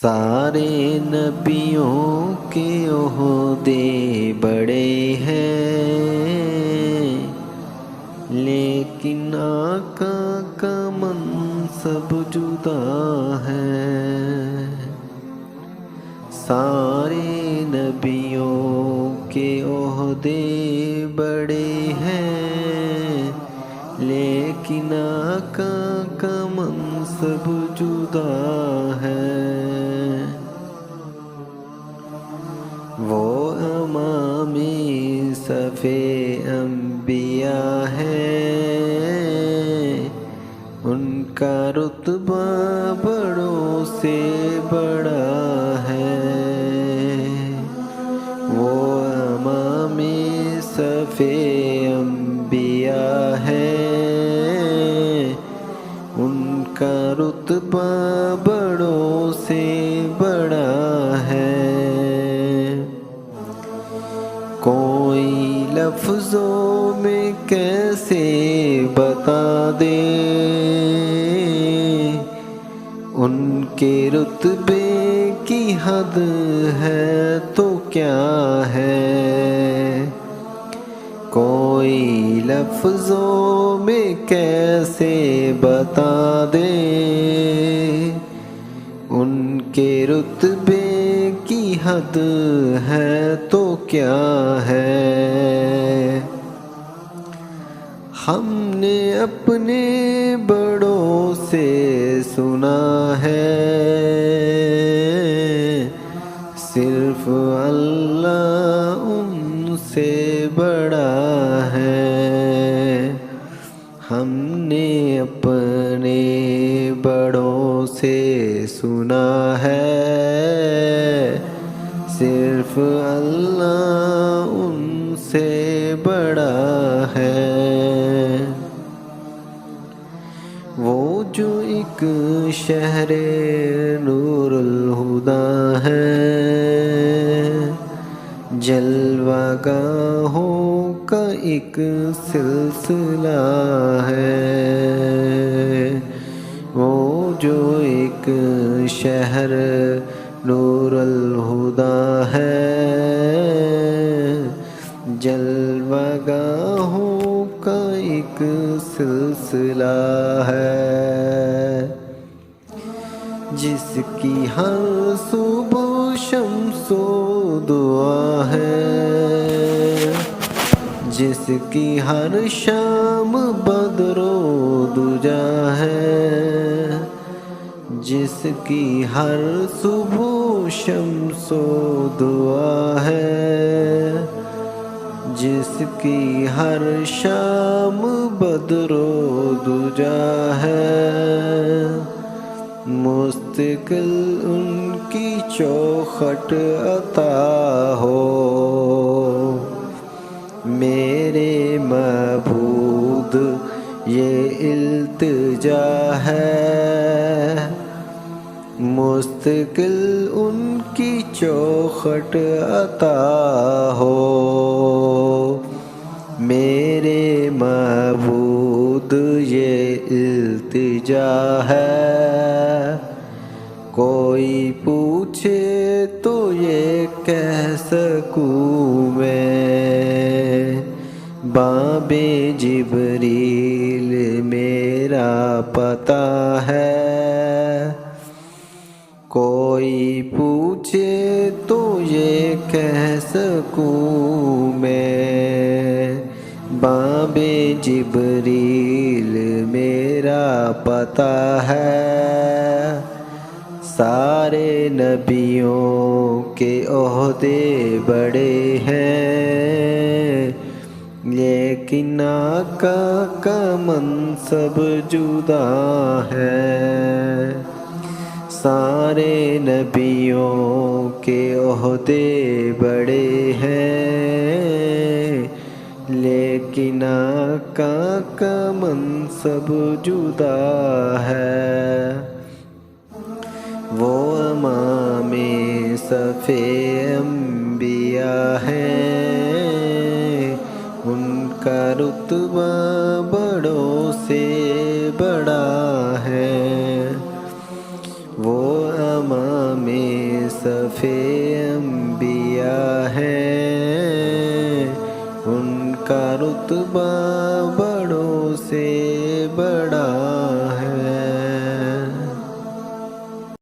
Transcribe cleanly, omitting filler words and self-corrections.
سارے نبیوں کے عہدے بڑے ہیں، لیکن آقا کا منصب جدا ہے۔ سارے نبیوں کے عہدے بڑے ہیں، لیکن آقا کا منصب جدا ہے۔ وہ امام صف انبیاء ہے، ان کا رتبہ بڑوں سے بڑا ہے۔ وہ امام صف انبیاء ہے، ان کا رتبہ بڑوں سے بڑا ہے۔ کوئی لفظوں میں کیسے بتا دے ان کے رتبے کی حد ہے تو کیا ہے۔ کوئی لفظوں میں کیسے بتا دے ان کے رتبے کی حد ہے تو کیا ہے۔ ہم نے اپنے بڑوں سے سنا ہے، صرف اللہ ان سے بڑا ہے۔ ہم نے اپنے بڑوں سے سنا ہے، صرف اللہ ان سے بڑا ہے۔ وہ جو ایک شہر نور الہدیٰ ہے، جلوہ گاہوں کا ایک سلسلہ ہے۔ وہ جو ایک شہر نور الہدیٰ ہے، جلوہ گاہوں کا ایک سلسلہ ہے۔ جس کی ہر صبح شمس و دعا ہے، جس کی ہر شام بدر و دجا ہے، جس کی ہر صبح شمس و دعا ہے، جس کی ہر شام بدر و دجا ہے، مستقل ان کی چوکھٹ عطا ہو۔ میرے معبود یہ التجا ہے، مستقل ان کی چوکھٹ عطا ہو۔ میرے معبود یہ التجا ہے، کوئی پوچھے تو یہ کہہ سکوں میں، باب جبریل میرا پتہ ہے۔ کوئی پوچھے تو یہ کہہ سکوں میں، باب جبریل میرا پتہ ہے۔ سارے نبیوں کے عہدے بڑے ہیں، لیکن آقا کا منصب جدا ہے۔ سارے نبیوں کے عہدے بڑے ہیں، لیکن آقا کا منصب جدا ہے۔ وہ امام صف انبیاء ہیں، ان کا رتبہ بڑوں سے بڑا ہے۔ وہ امام صفِ انبیاء ہے، ان کا رتبہ بڑوں سے بڑا